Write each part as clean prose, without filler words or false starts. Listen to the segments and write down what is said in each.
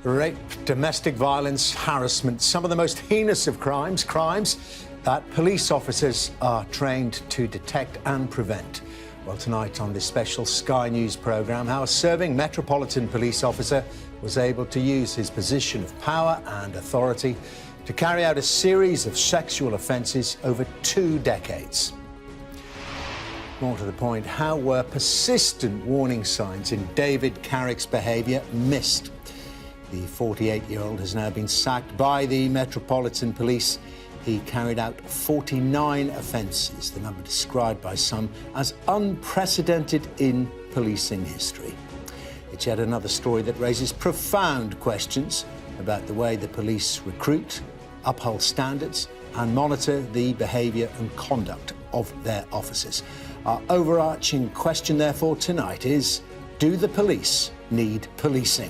Rape, domestic violence, harassment, some of the most heinous of crimes that police officers are trained to detect and prevent. Well, tonight on this special Sky News programme, how a serving Metropolitan Police officer was able to use his position of power and authority to carry out a series of sexual offences over 2 decades. More to the point, how were persistent warning signs in David Carrick's behaviour missed? The 48-year-old has now been sacked by the Metropolitan Police. He carried out 49 offences, the number described by some as unprecedented in policing history. It's yet another story that raises profound questions about the way the police recruit, uphold standards and monitor the behaviour and conduct of their officers. Our overarching question, therefore, tonight is, do the police need policing?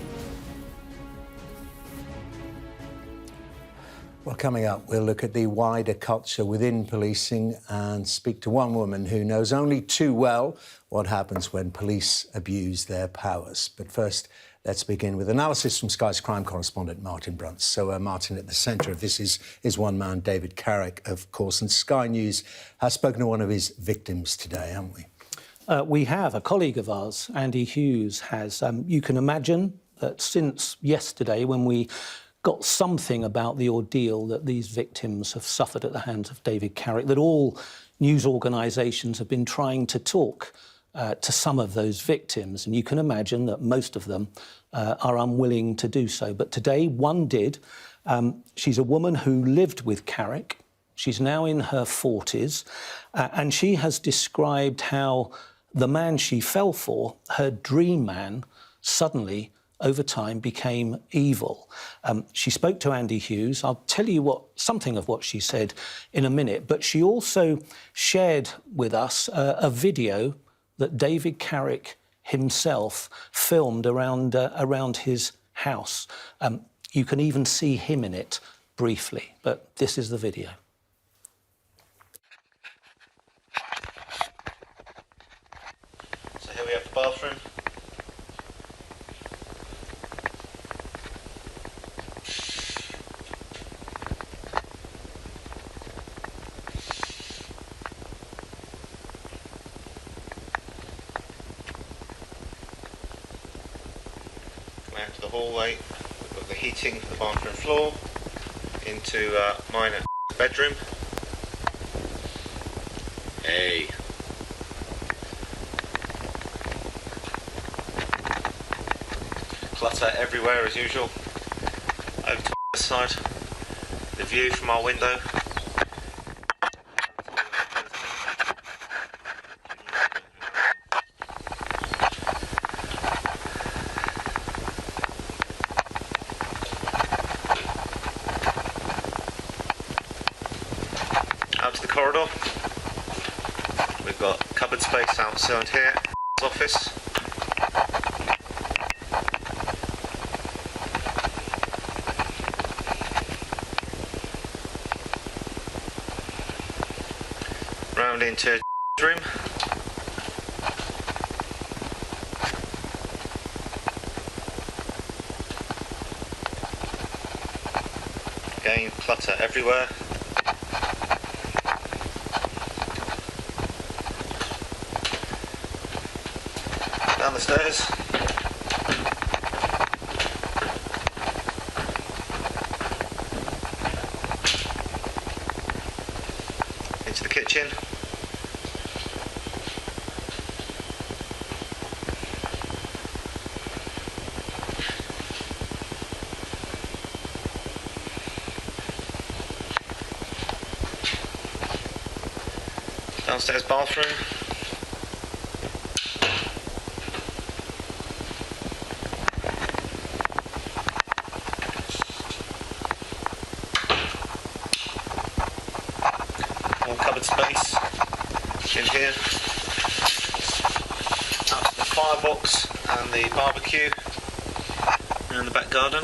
Well, coming up, we'll look at the wider culture within policing and speak to one woman who knows only too well what happens when police abuse their powers. But first, let's begin with analysis from Sky's crime correspondent, Martin Bruntz. So, Martin, at the centre of this is one man, David Carrick, of course, and Sky News has spoken to one of his victims today, haven't we? We have. A colleague of ours, Andy Hughes, has. You can imagine that since yesterday, when we got something about the ordeal that these victims have suffered at the hands of David Carrick, that all news organisations have been trying to talk to some of those victims, and you can imagine that most of them are unwilling to do so. But today, one did. She's a woman who lived with Carrick. She's now in her 40s, and she has described how the man she fell for, her dream man, suddenly over time became evil. She spoke to Andy Hughes. I'll tell you something of what she said in a minute, but she also shared with us a video that David Carrick himself filmed around his house. You can even see him in it briefly, but this is the video. So here we have the bathroom. Out to the hallway, we've got the heating for the bathroom floor, into Mina bedroom. Hey. Clutter everywhere as usual. Over to the side, the view from our window. Out to the corridor, we've got cupboard space outside here, office. Round into room. Again, clutter everywhere. Down the stairs. Into the kitchen. Downstairs bathroom. More cupboard space in here. Out to the firebox and the barbecue and the back garden.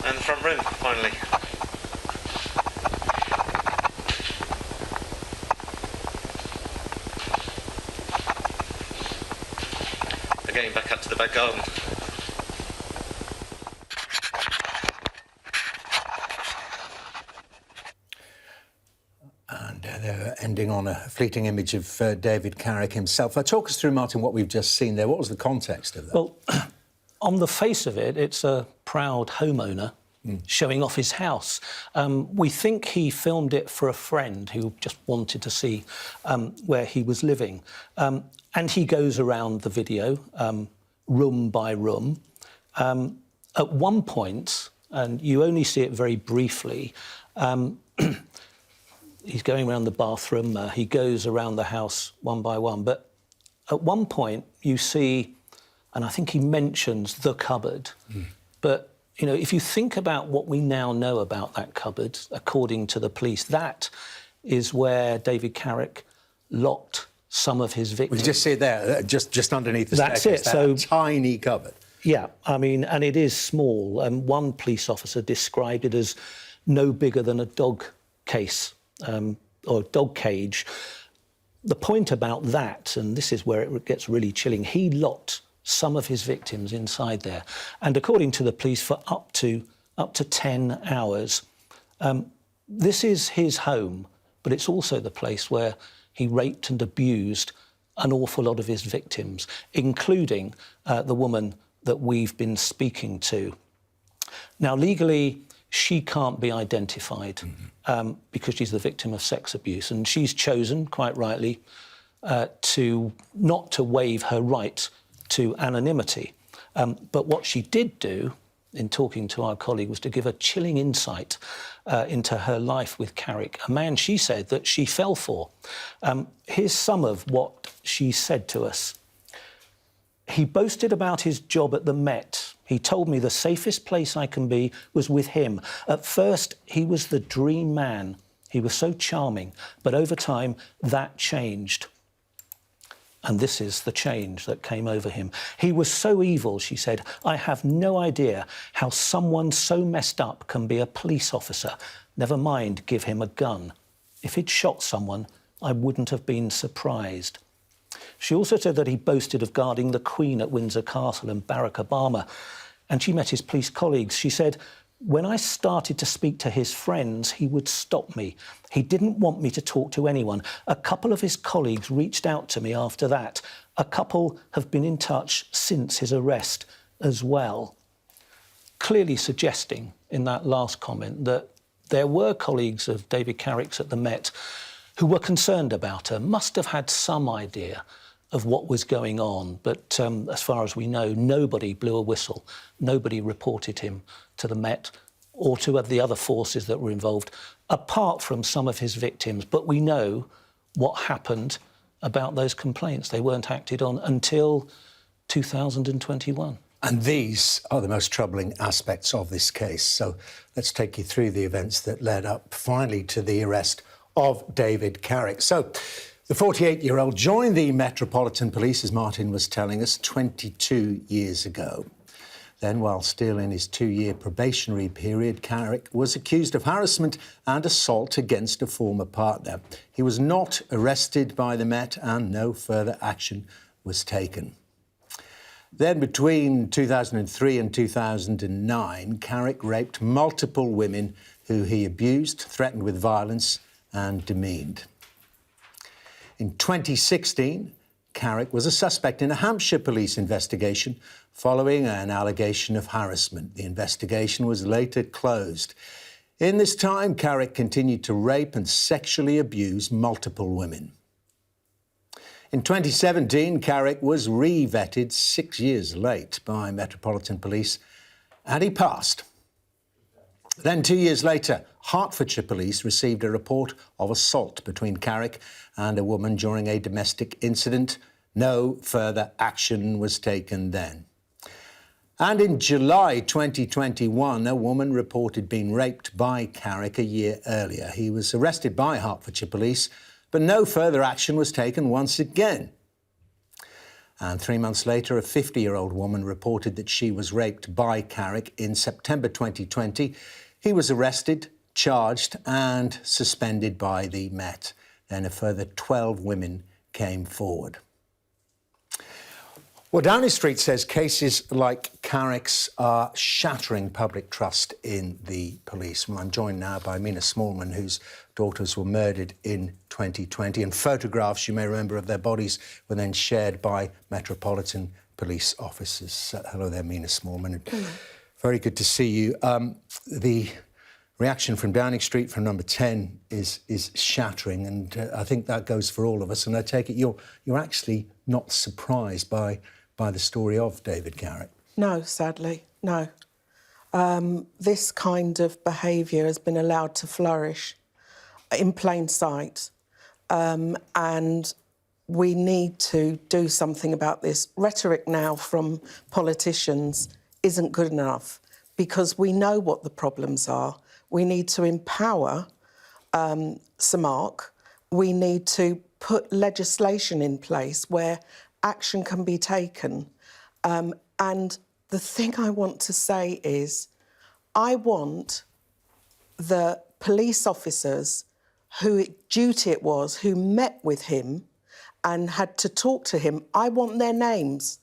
And the front room, finally. Getting back up to the back garden. And they're ending on a fleeting image of David Carrick himself. Talk us through, Martin, what we've just seen there. What was the context of that? Well, on the face of it, it's a proud homeowner showing off his house. We think he filmed it for a friend who just wanted to see where he was living. And he goes around the video, room by room. At one point, and you only see it very briefly, he's going around the bathroom, he goes around the house one by one. But at one point, you see, and I think he mentions the cupboard. But, you know, if you think about what we now know about that cupboard, according to the police, that is where David Carrick locked some of his victims. We just see it there, just underneath the That's staircase. it. So tiny cupboard. Yeah, I mean, and it is small. One police officer described it as no bigger than a dog case or dog cage. The point about that, and this is where it gets really chilling, he locked some of his victims inside there, and according to the police, for up to 10 hours. This is his home, but it's also the place where he raped and abused an awful lot of his victims, including the woman that we've been speaking to. Now, legally, she can't be identified because she's the victim of sex abuse, and she's chosen, quite rightly, not to waive her right to anonymity. But what she did do, in talking to our colleague, was to give a chilling insight into her life with Carrick, a man she said that she fell for. Here's some of what she said to us. He boasted about his job at the Met. He told me the safest place I can be was with him. At first, he was the dream man. He was so charming, but over time, that changed. And this is the change that came over him. He was so evil, she said, I have no idea how someone so messed up can be a police officer. Never mind give him a gun. If he'd shot someone, I wouldn't have been surprised. She also said that he boasted of guarding the Queen at Windsor Castle and Barack Obama. And she met his police colleagues. She said, when I started to speak to his friends, he would stop me. He didn't want me to talk to anyone. A couple of his colleagues reached out to me after that. A couple have been in touch since his arrest as well. Clearly suggesting in that last comment that there were colleagues of David Carrick's at the Met who were concerned about her, must have had some idea of what was going on. But as far as we know, nobody blew a whistle. Nobody reported him to the Met or to the other forces that were involved, apart from some of his victims. But we know what happened about those complaints. They weren't acted on until 2021. And these are the most troubling aspects of this case. So let's take you through the events that led up finally to the arrest of David Carrick. So the 48-year-old joined the Metropolitan Police, as Martin was telling us, 22 years ago. Then, while still in his 2-year probationary period, Carrick was accused of harassment and assault against a former partner. He was not arrested by the Met and no further action was taken. Then, between 2003 and 2009, Carrick raped multiple women who he abused, threatened with violence and demeaned. In 2016, Carrick was a suspect in a Hampshire police investigation following an allegation of harassment. The investigation was later closed. In this time, Carrick continued to rape and sexually abuse multiple women. In 2017, Carrick was re-vetted 6 years late by Metropolitan Police, and he passed. Then 2 years later, Hertfordshire Police received a report of assault between Carrick and a woman during a domestic incident. No further action was taken then. And in July 2021, a woman reported being raped by Carrick a year earlier. He was arrested by Hertfordshire Police, but no further action was taken once again. And 3 months later, a 50-year-old woman reported that she was raped by Carrick in September 2020. He was arrested, charged and suspended by the Met. Then a further 12 women came forward. Well, Downing Street says cases like Carrick's are shattering public trust in the police. Well, I'm joined now by Mina Smallman, whose daughters were murdered in 2020, and photographs, you may remember, of their bodies were then shared by Metropolitan Police officers. Hello there, Mina Smallman. Very good to see you. The reaction from Downing Street, from Number 10, is shattering, and I think that goes for all of us. And I take it you're actually not surprised by the story of David Carrick? No, sadly, no. This kind of behaviour has been allowed to flourish in plain sight, and we need to do something about this. Rhetoric now from politicians isn't good enough because we know what the problems are. We need to empower SMARC. We need to put legislation in place where action can be taken. And the thing I want to say is, I want the police officers whose duty it was, who met with him and had to talk to him, I want their names.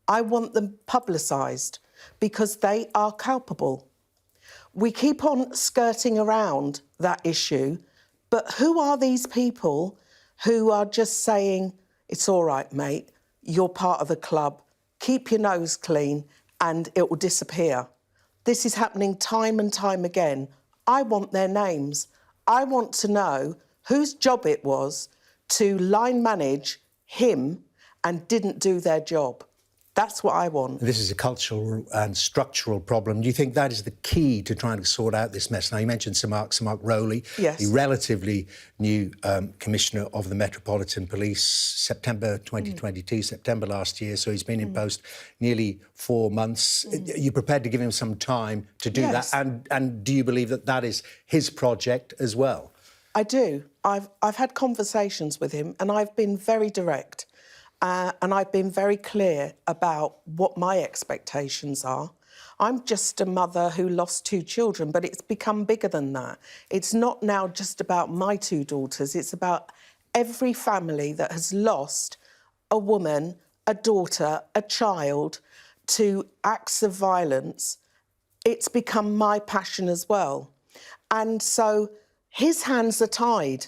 I want them publicised because they are culpable. We keep on skirting around that issue, but who are these people who are just saying, it's all right, mate, you're part of the club, keep your nose clean and it will disappear. This is happening time and time again. I want their names. I want to know whose job it was to line manage him and didn't do their job. That's what I want. This is a cultural and structural problem. Do you think that is the key to trying to sort out this mess? Now, you mentioned Sir Mark Rowley, yes, the relatively new Commissioner of the Metropolitan Police, September 2022, September last year, so he's been in post nearly 4 months. Are you prepared to give him some time to do yes, that? And do you believe that that is his project as well? I do. I've had conversations with him and I've been very direct. And I've been very clear about what my expectations are. I'm just a mother who lost 2 children, but it's become bigger than that. It's not now just about my 2 daughters. It's about every family that has lost a woman, a daughter, a child to acts of violence. It's become my passion as well. And so his hands are tied.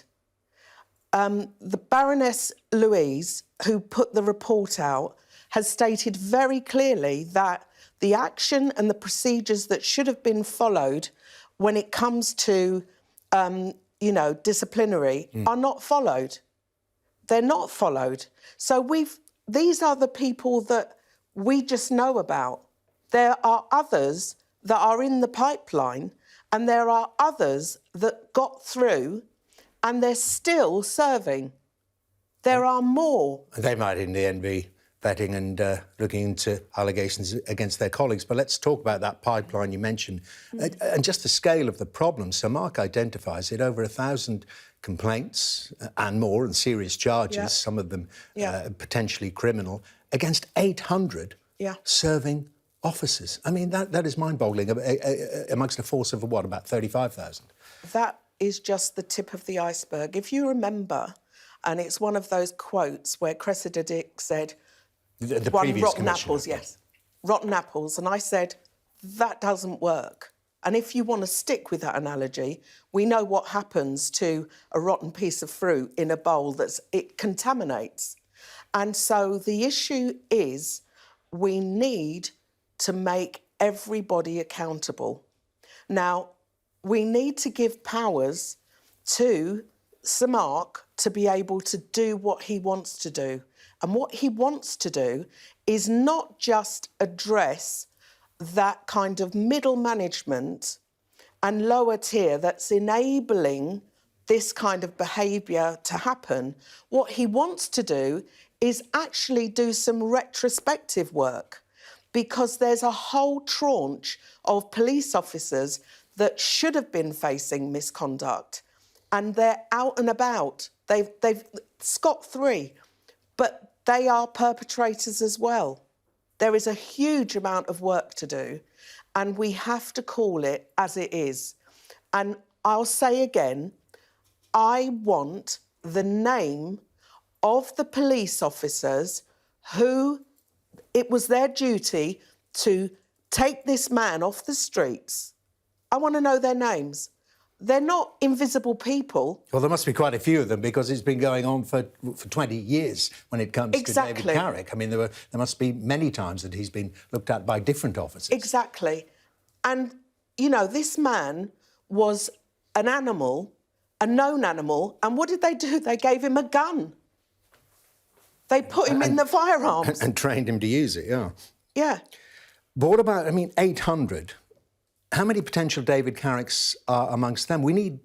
The Baroness Louise, who put the report out, has stated very clearly that the action and the procedures that should have been followed when it comes to, disciplinary are not followed. They're not followed. So these are the people that we just know about. There are others that are in the pipeline and there are others that got through and they're still serving. There are more. They might in the end be vetting and looking into allegations against their colleagues. But let's talk about that pipeline you mentioned and just the scale of the problem. So Mark identifies it, over 1,000 complaints and more, and serious charges, some of them potentially criminal, against 800 serving officers. I mean, that is mind-boggling amongst a force of, what, about 35,000? That is just the tip of the iceberg. If you remember, and it's one of those quotes where Cressida Dick said, the one previous rotten apples, yes, rotten apples. And I said, that doesn't work. And if you want to stick with that analogy, we know what happens to a rotten piece of fruit in a bowl, it contaminates. And so the issue is we need to make everybody accountable. Now, we need to give powers to SMARC to be able to do what he wants to do. And what he wants to do is not just address that kind of middle management and lower tier that's enabling this kind of behaviour to happen. What he wants to do is actually do some retrospective work, because there's a whole tranche of police officers that should have been facing misconduct and they're out and about. They've scot-free, but they are perpetrators as well. There is a huge amount of work to do and we have to call it as it is. And I'll say again, I want the name of the police officers who it was their duty to take this man off the streets. I want to know their names. They're not invisible people. Well, there must be quite a few of them because it's been going on for 20 years when it comes to David Carrick. I mean, there must be many times that he's been looked at by different officers. Exactly. And, you know, this man was an animal, a known animal, and what did they do? They gave him a gun. They put him in the firearms. And trained him to use it, yeah. Yeah. But what about, 800? How many potential David Carricks are amongst them? We need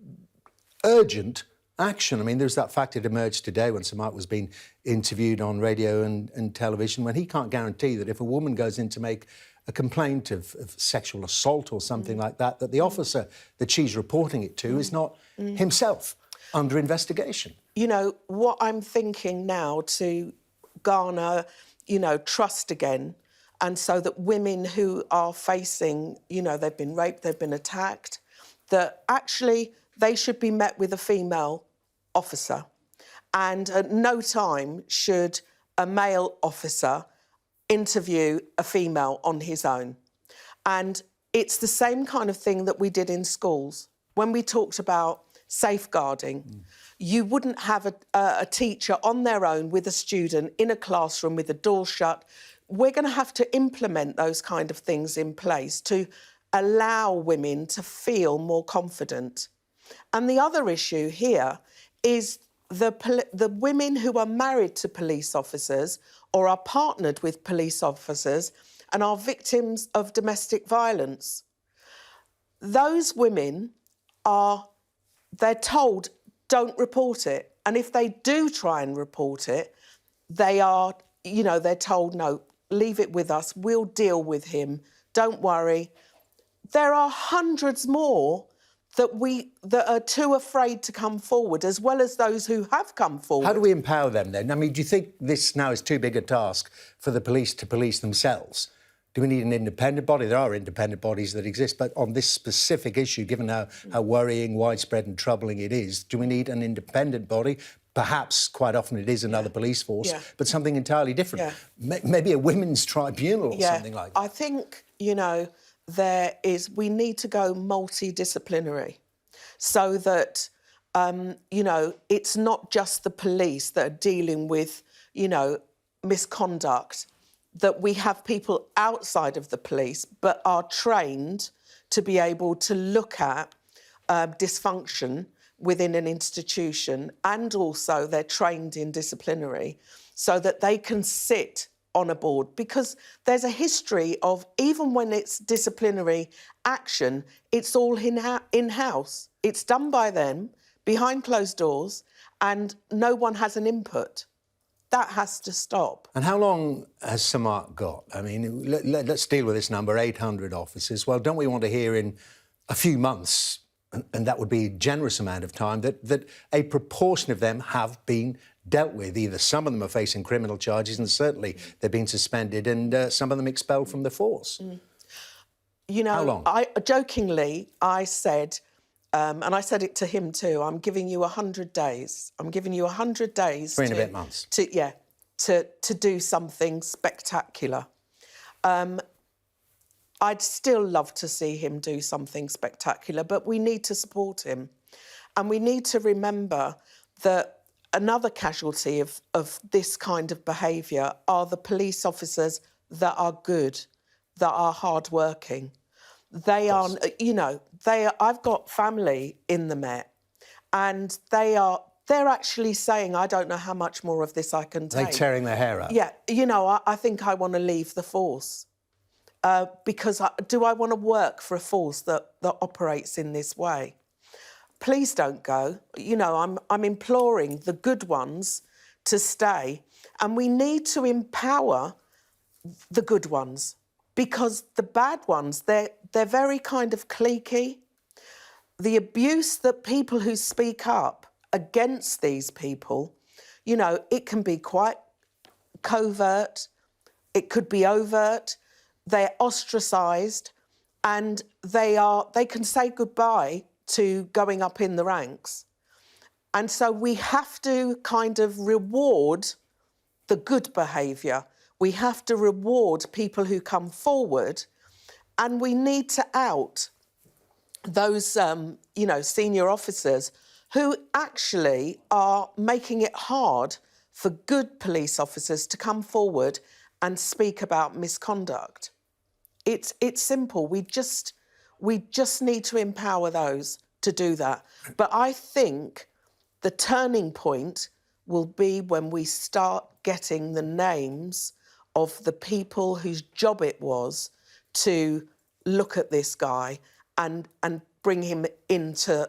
urgent action. There's that fact that emerged today when Sir Mark was being interviewed on radio and television, when he can't guarantee that if a woman goes in to make a complaint of sexual assault or something like that, that the officer that she's reporting it to is not himself under investigation. You know, what I'm thinking now to garner, trust again, and so that women who are facing, they've been raped, they've been attacked, that actually they should be met with a female officer. And at no time should a male officer interview a female on his own. And it's the same kind of thing that we did in schools. When we talked about safeguarding, you wouldn't have a teacher on their own with a student in a classroom with the door shut. We're going to have to implement those kind of things in place to allow women to feel more confident. And the other issue here is the women who are married to police officers or are partnered with police officers and are victims of domestic violence. Those women they're told, don't report it. And if they do try and report it, they're told, no, leave it with us, we'll deal with him, don't worry. There are hundreds more that are too afraid to come forward, as well as those who have come forward. How do we empower them then? Do you think this now is too big a task for the police to police themselves? Do we need an independent body? There are independent bodies that exist, but on this specific issue, given how worrying, widespread and troubling it is, do we need an independent body? Perhaps, quite often, it is another police force, but something entirely different. Maybe a women's tribunal or something like that. I think, we need to go multidisciplinary so that, it's not just the police that are dealing with, misconduct, that we have people outside of the police but are trained to be able to look at dysfunction within an institution, and also they're trained in disciplinary so that they can sit on a board, because there's a history of, even when it's disciplinary action, it's all in-house. It's done by them, behind closed doors, and no one has an input. That has to stop. And how long has Sir Mark got? Let's deal with this number, 800 officers. Well, don't we want to hear in a few months, and that would be a generous amount of time, that a proportion of them have been dealt with? Either some of them are facing criminal charges, and certainly they've been suspended, and some of them expelled from the force. How long? Jokingly, I said, and I said it to him too, I'm giving you 100 days. I'm giving you 100 days. 3 and a bit months. To do something spectacular. I'd still love to see him do something spectacular, but we need to support him. And we need to remember that another casualty of this kind of behaviour are the police officers that are good, that are hardworking. They are, I've got family in the Met, and they're actually saying, I don't know how much more of this I can take. They're tearing their hair out. Yeah, I think I want to leave the force. Because do I want to work for a force that operates in this way? Please don't go. I'm imploring the good ones to stay, and we need to empower the good ones, because the bad ones, they're very kind of cliquey. The abuse that people who speak up against these people, it can be quite covert, it could be overt. They're ostracised, and they can say goodbye to going up in the ranks. And so we have to kind of reward the good behaviour. We have to reward people who come forward, and we need to out those, you know, senior officers who actually are making it hard for good police officers to come forward and speak about misconduct. It's simple. We just need to empower those to do that. But I think the turning point will be when we start getting the names of the people whose job it was to look at this guy and bring him into,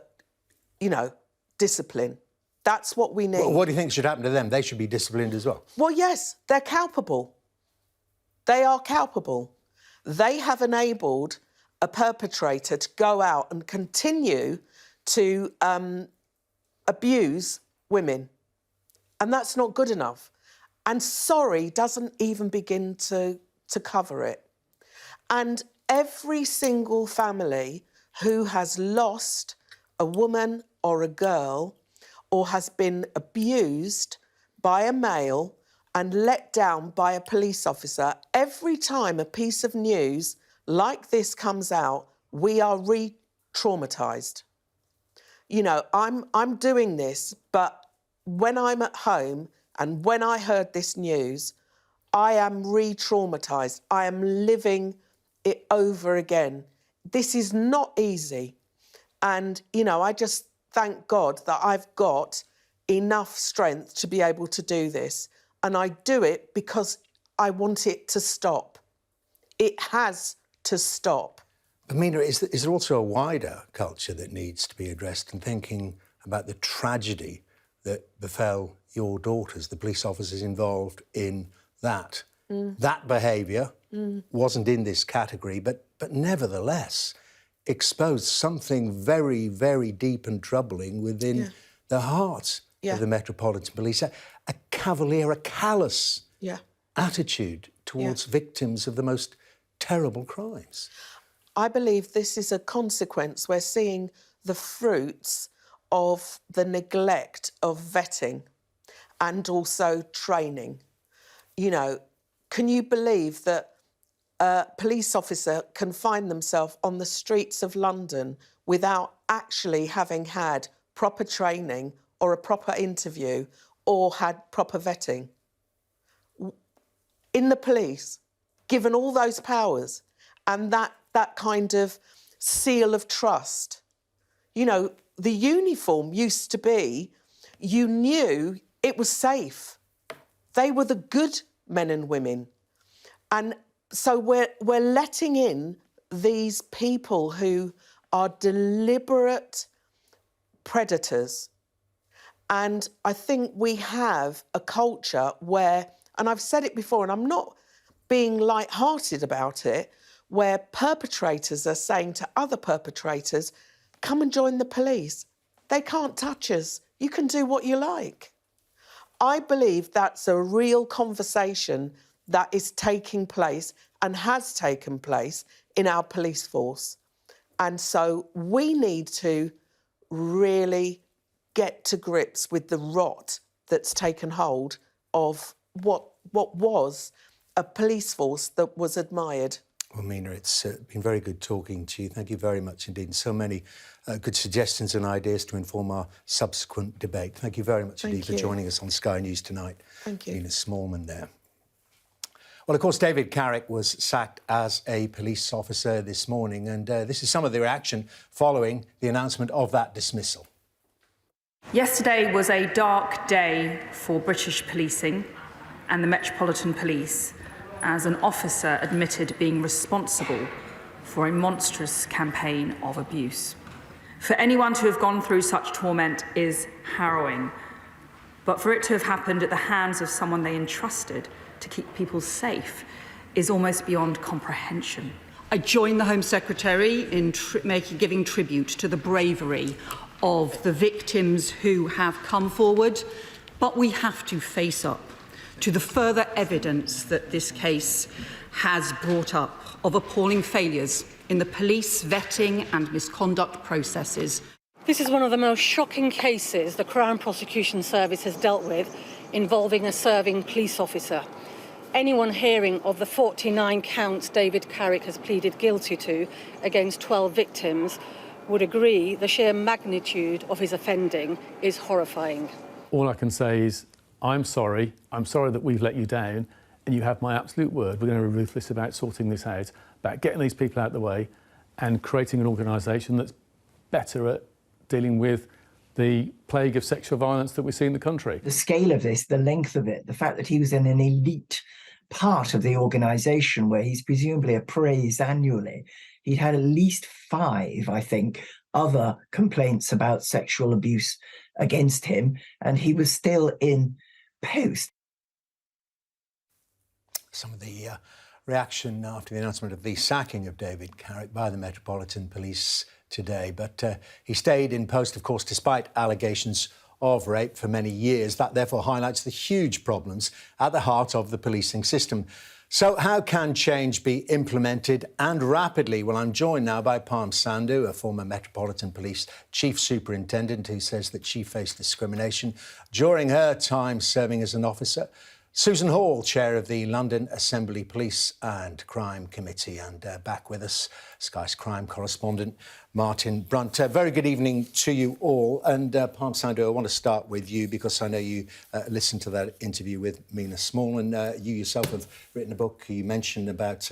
you know, discipline. That's what we need. Well, what do you think should happen to them? They should be disciplined as well. Well, yes, they're culpable. They are culpable. They have enabled a perpetrator to go out and continue to abuse women. And that's not good enough. And sorry doesn't even begin to cover it. And every single family who has lost a woman or a girl or has been abused by a male and let down by a police officer, every time a piece of news like this comes out, we are re-traumatised. You know, I'm doing this, but when I'm at home and when I heard this news, I am re-traumatised. I am living it over again. This is not easy. And, you know, I just thank God that I've got enough strength to be able to do this. And I do it because I want it to stop. It has to stop. But Mina, is there also a wider culture that needs to be addressed, and thinking about the tragedy that befell your daughters, the police officers involved in that? That behaviour wasn't in this category, but nevertheless exposed something very, very deep and troubling within the hearts of the Metropolitan Police. A cavalier, a callous attitude towards victims of the most terrible crimes. I believe this is a consequence. We're seeing the fruits of the neglect of vetting and also training. You know, can you believe that a police officer can find themselves on the streets of London without actually having had proper training or a proper interview or had proper vetting? In the police, given all those powers and that kind of seal of trust. You know, the uniform used to be, you knew it was safe. They were the good men and women. And so we're letting in these people who are deliberate predators. And I think we have a culture where, and I've said it before, and I'm not being light-hearted about it, where perpetrators are saying to other perpetrators, come and join the police. They can't touch us. You can do what you like. I believe that's a real conversation that is taking place and has taken place in our police force. And so we need to really get to grips with the rot that's taken hold of what was a police force that was admired. Well, Mina, it's been very good talking to you. Thank you very much indeed. And so many good suggestions and ideas to inform our subsequent debate. Thank you very much indeed for joining us on Sky News tonight. Thank you. Mina Smallman there. Well, of course, David Carrick was sacked as a police officer this morning, and this is some of the reaction following the announcement of that dismissal. Yesterday was a dark day for British policing and the Metropolitan Police, as an officer admitted being responsible for a monstrous campaign of abuse. For anyone to have gone through such torment is harrowing, but for it to have happened at the hands of someone they entrusted to keep people safe is almost beyond comprehension. I join the Home Secretary in giving tribute to the bravery of the victims who have come forward, but we have to face up to the further evidence that this case has brought up of appalling failures in the police vetting and misconduct processes. This is one of the most shocking cases the Crown Prosecution Service has dealt with involving a serving police officer. anyone hearing of the 49 counts David Carrick has pleaded guilty to against 12 victims would agree the sheer magnitude of his offending is horrifying. All I can say is, I'm sorry that we've let you down, and you have my absolute word. We're going to be ruthless about sorting this out, about getting these people out of the way and creating an organisation that's better at dealing with the plague of sexual violence that we see in the country. The scale of this, the length of it, the fact that he was in an elite part of the organisation where he's presumably appraised annually. He'd had at least 5, I think, other complaints about sexual abuse against him, and he was still in post. Some of the reaction after the announcement of the sacking of David Carrick by the Metropolitan Police today. But he stayed in post, of course, despite allegations of rape for many years. That therefore highlights the huge problems at the heart of the policing system. So how can change be implemented, and rapidly? Well, I'm joined now by Parm Sandhu, a former Metropolitan Police Chief Superintendent, who says that she faced discrimination during her time serving as an officer. Susan Hall, Chair of the London Assembly Police and Crime Committee, and back with us, Sky's crime correspondent Martin Brunt. Very good evening to you all. And Parm Sandhu, I want to start with you because I know you listened to that interview with Mina Smallman. You yourself have written a book you mentioned about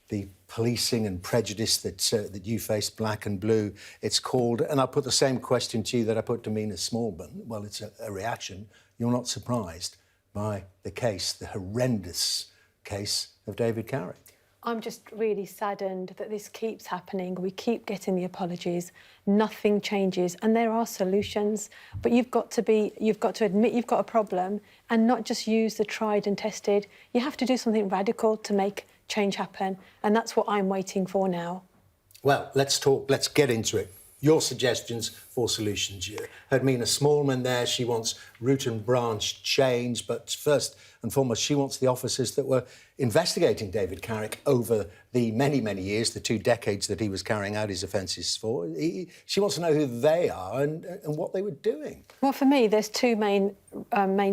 the policing and prejudice that you face, Black and Blue, it's called. And I put the same question to you that I put to Mina Smallman. Well, it's a reaction. You're not surprised by the case, the horrendous case of David Carrick. I'm just really saddened that this keeps happening. We keep getting the apologies, nothing changes, and there are solutions. But you've got to admit you've got a problem and not just use the tried and tested. You have to do something radical to make change happen, and that's what I'm waiting for now. Well, let's get into it. Your suggestions for solutions. You heard Mina Smallman there. She wants root and branch change, but first and foremost, she wants the officers that were investigating David Carrick over the many, many years, the 2 decades that he was carrying out his offences for. She wants to know who they are and what they were doing. Well, for me, there's 2 main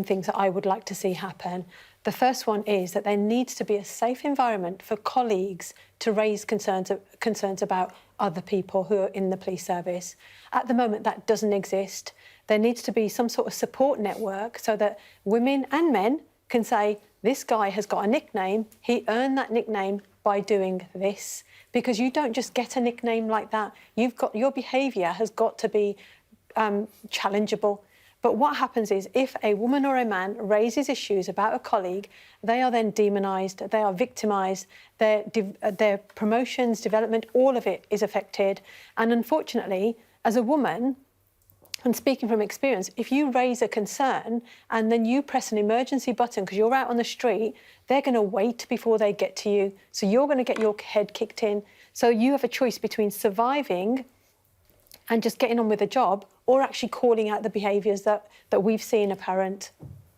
things that I would like to see happen. The first one is that there needs to be a safe environment for colleagues to raise concerns about other people who are in the police service. At the moment, that doesn't exist. There needs to be some sort of support network so that women and men can say, this guy has got a nickname, he earned that nickname by doing this. Because you don't just get a nickname like that. Your behaviour has got to be challengeable. But what happens is if a woman or a man raises issues about a colleague, they are then demonised, they are victimised, their promotions, development, all of it is affected. And unfortunately, as a woman, and speaking from experience, if you raise a concern and then you press an emergency button because you're out on the street, they're going to wait before they get to you. So you're going to get your head kicked in. So you have a choice between surviving and just getting on with the job, or actually calling out the behaviours that we've seen apparent.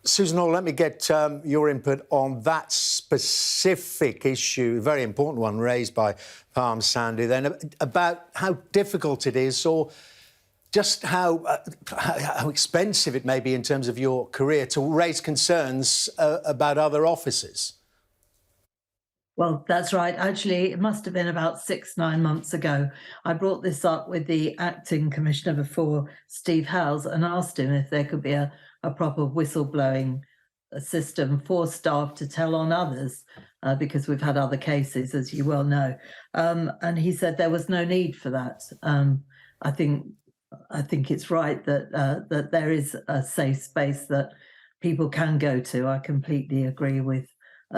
Susan Hall, let me get your input on that specific issue, a very important one raised by Parm Sandhu, then, about how difficult it is, or just how expensive it may be in terms of your career to raise concerns about other officers. Well, that's right. Actually, it must have been about 6-9 months ago. I brought this up with the acting commissioner before, Steve Howes, and asked him if there could be a proper whistleblowing system for staff to tell on others, because we've had other cases, as you well know. And he said there was no need for that. I think it's right that there is a safe space that people can go to. I completely agree with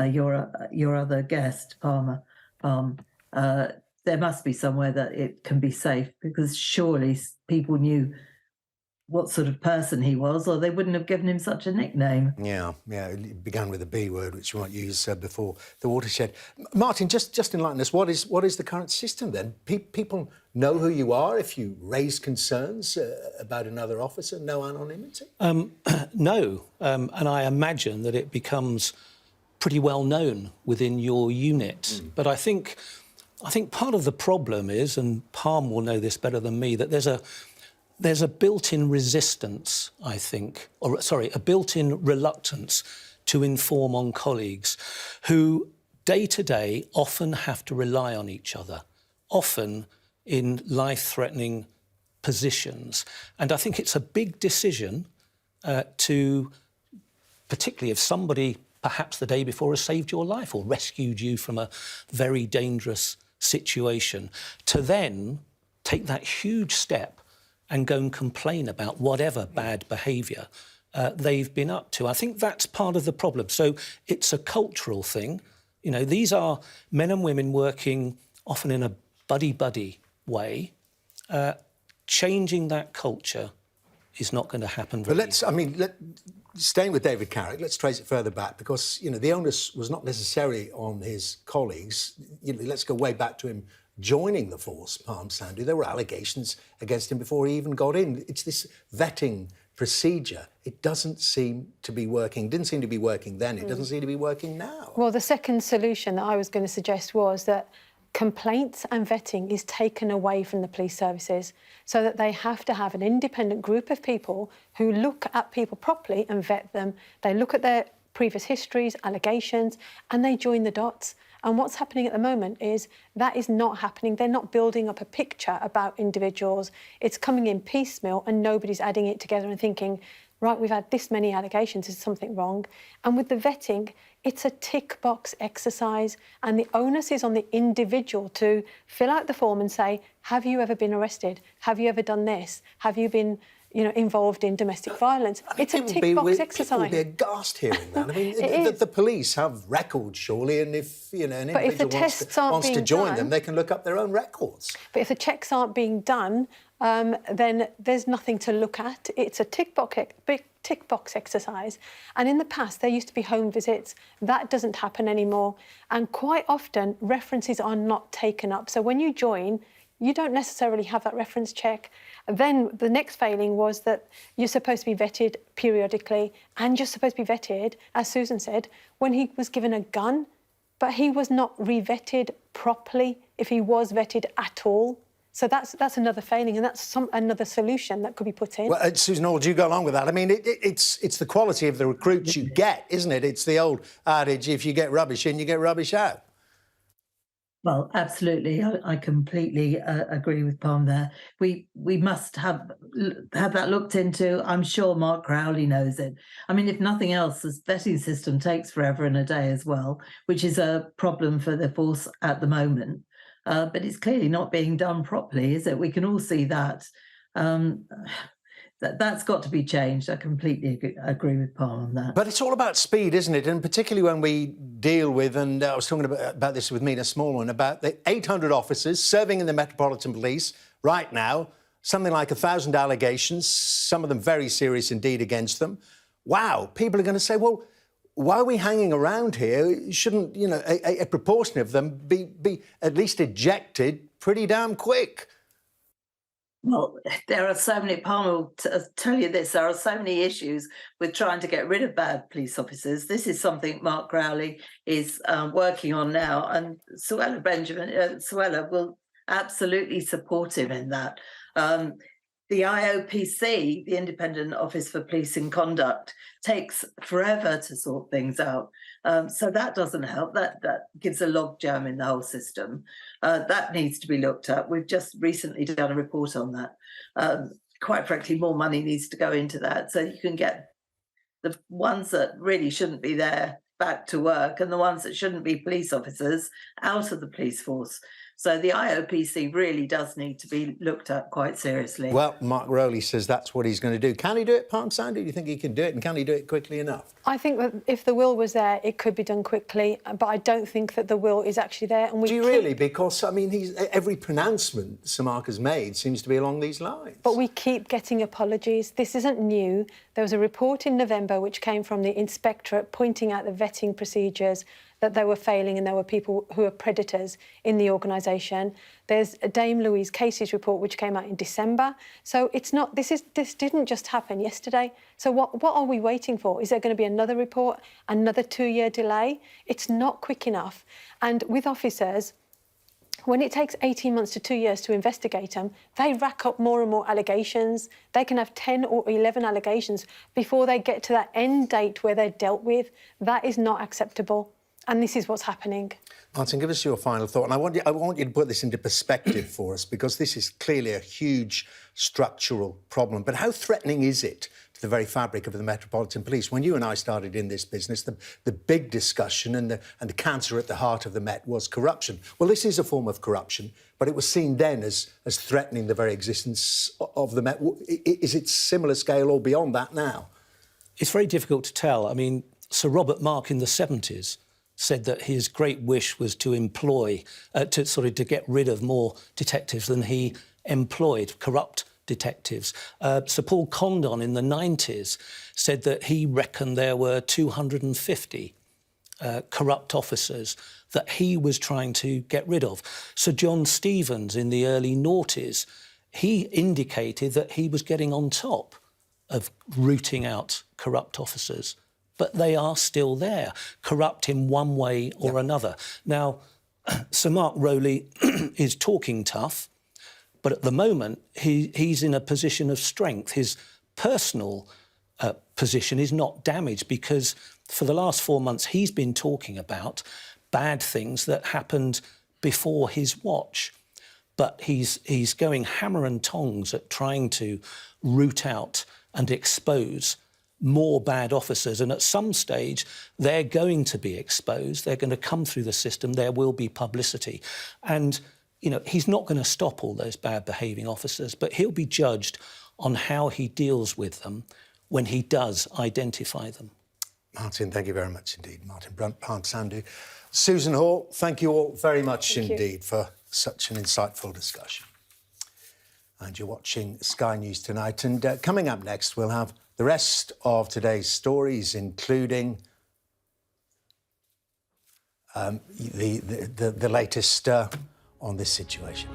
your other guest, Parm. There must be somewhere that it can be safe, because surely people knew what sort of person he was, or they wouldn't have given him such a nickname. Yeah, it began with a B word, which you won't use before the watershed. Martin, just enlighten us. What is the current system then? People know who you are if you raise concerns about another officer. No anonymity. No, and I imagine that it becomes pretty well known within your unit. But I think part of the problem is, and Parm will know this better than me, that there's a built-in resistance, I think, a built-in reluctance to inform on colleagues who day to day often have to rely on each other, often in life-threatening positions. And I think it's a big decision to, particularly if somebody perhaps the day before has saved your life or rescued you from a very dangerous situation, to then take that huge step and go and complain about whatever bad behaviour they've been up to. I think that's part of the problem. So it's a cultural thing. You know, these are men and women working often in a buddy-buddy way. Changing that culture is not going to happen very easily. Staying with David Carrick, let's trace it further back because, you know, the onus was not necessarily on his colleagues. You know, let's go way back to him joining the force, Parm, Sandhu. There were allegations against him before he even got in. It's this vetting procedure. It doesn't seem to be working. It didn't seem to be working then. It doesn't seem to be working now. Well, the second solution that I was going to suggest was that complaints and vetting is taken away from the police services so that they have to have an independent group of people who look at people properly and vet them. They look at their previous histories, allegations, and they join the dots. And what's happening at the moment is that is not happening. They're not building up a picture about individuals. It's coming in piecemeal and nobody's adding it together and thinking, right, we've had this many allegations, is something wrong? And with the vetting, it's a tick box exercise and the onus is on the individual to fill out the form and say, have you ever been arrested? Have you ever done this? Have you been, you know, involved in domestic violence? It's a tick box exercise. People would be aghast hearing that. I mean, the police have records, surely, and if, you know, an individual wants to join them, they can look up their own records. But if the checks aren't being done, then there's nothing to look at. It's a tick box exercise. And in the past, there used to be home visits. That doesn't happen anymore. And quite often, references are not taken up. So when you join, you don't necessarily have that reference check. Then the next failing was that you're supposed to be vetted periodically, and you're supposed to be vetted, as Susan said, when he was given a gun, but he was not re-vetted properly if he was vetted at all. So that's another failing, and that's another solution that could be put in. Well, Susan, would you go along with that? I mean, it's the quality of the recruits you get, isn't it? It's the old adage, if you get rubbish in, you get rubbish out. Well, absolutely. I completely agree with Parm there. We must have that looked into. I'm sure Mark Crowley knows it. I mean, if nothing else, the vetting system takes forever and a day as well, which is a problem for the force at the moment. But it's clearly not being done properly, is it? We can all see that. That's got to be changed. I completely agree with Parm on that. But it's all about speed, isn't it? And particularly when we deal with, and I was talking about this with Mina Smallman, about the 800 officers serving in the Metropolitan Police right now, something like 1,000 allegations, some of them very serious indeed against them. Wow, people are going to say, well, why are we hanging around here? Shouldn't, you know, a proportion of them be at least ejected pretty damn quick? Well, there are so many, Parm will tell you this, there are so many issues with trying to get rid of bad police officers. This is something Mark Crowley is working on now, and Suella will absolutely support him in that. The IOPC, the Independent Office for Policing Conduct, takes forever to sort things out. So that doesn't help. That gives a logjam in the whole system. That needs to be looked at. We've just recently done a report on that. Quite frankly, more money needs to go into that so you can get the ones that really shouldn't be there back to work and the ones that shouldn't be police officers out of the police force. So the IOPC really does need to be looked at quite seriously. Well, Mark Rowley says that's what he's going to do. Can he do it, Parm, Sandhu? Do you think he can do it? And can he do it quickly enough? I think that if the will was there, it could be done quickly, but I don't think that the will is actually there. And do you really? Because, I mean, every pronouncement Sir Mark has made seems to be along these lines. But we keep getting apologies. This isn't new. There was a report in November which came from the Inspectorate pointing out the vetting procedures, that they were failing and there were people who are predators in the organisation. There's Dame Louise Casey's report which came out in December. So it's not, this didn't just happen yesterday. So what are we waiting for? Is there going to be another report, another 2-year delay? It's not quick enough. And with officers, When it takes 18 months to 2 years to investigate them, they rack up more and more allegations. They can have 10 or 11 allegations before they get to that end date where they're dealt with. That is not acceptable. And this is what's happening. Martin, give us your final thought. And I want you to put this into perspective for us, because this is clearly a huge structural problem. But how threatening is it to the very fabric of the Metropolitan Police? When you and I started in this business, the big discussion and the cancer at the heart of the Met was corruption. Well, this is a form of corruption, but it was seen then as threatening the very existence of the Met. Is it similar scale or beyond that now? It's very difficult to tell. I mean, Sir Robert Mark in the 70s said that his great wish was to to get rid of more detectives than he employed, corrupt detectives. Sir Paul Condon in the 90s said that he reckoned there were 250 corrupt officers that he was trying to get rid of. Sir John Stevens in the early noughties, he indicated that he was getting on top of rooting out corrupt officers. But they are still there, corrupt in one way or another. Now, Sir Mark Rowley is talking tough, but at the moment, he's in a position of strength. His personal position is not damaged because for the last 4 months, he's been talking about bad things that happened before his watch. But he's going hammer and tongs at trying to root out and expose more bad officers, and at some stage they're going to be exposed, they're going to come through the system, there will be publicity. And, you know, he's not going to stop all those bad behaving officers, but he'll be judged on how he deals with them when he does identify them. Martin, thank you very much indeed. Martin Brunt, Parm, Sandhu. Susan Hall, thank you all very much indeed for such an insightful discussion. And you're watching Sky News Tonight, and coming up next we'll have the rest of today's stories, including the latest on this situation.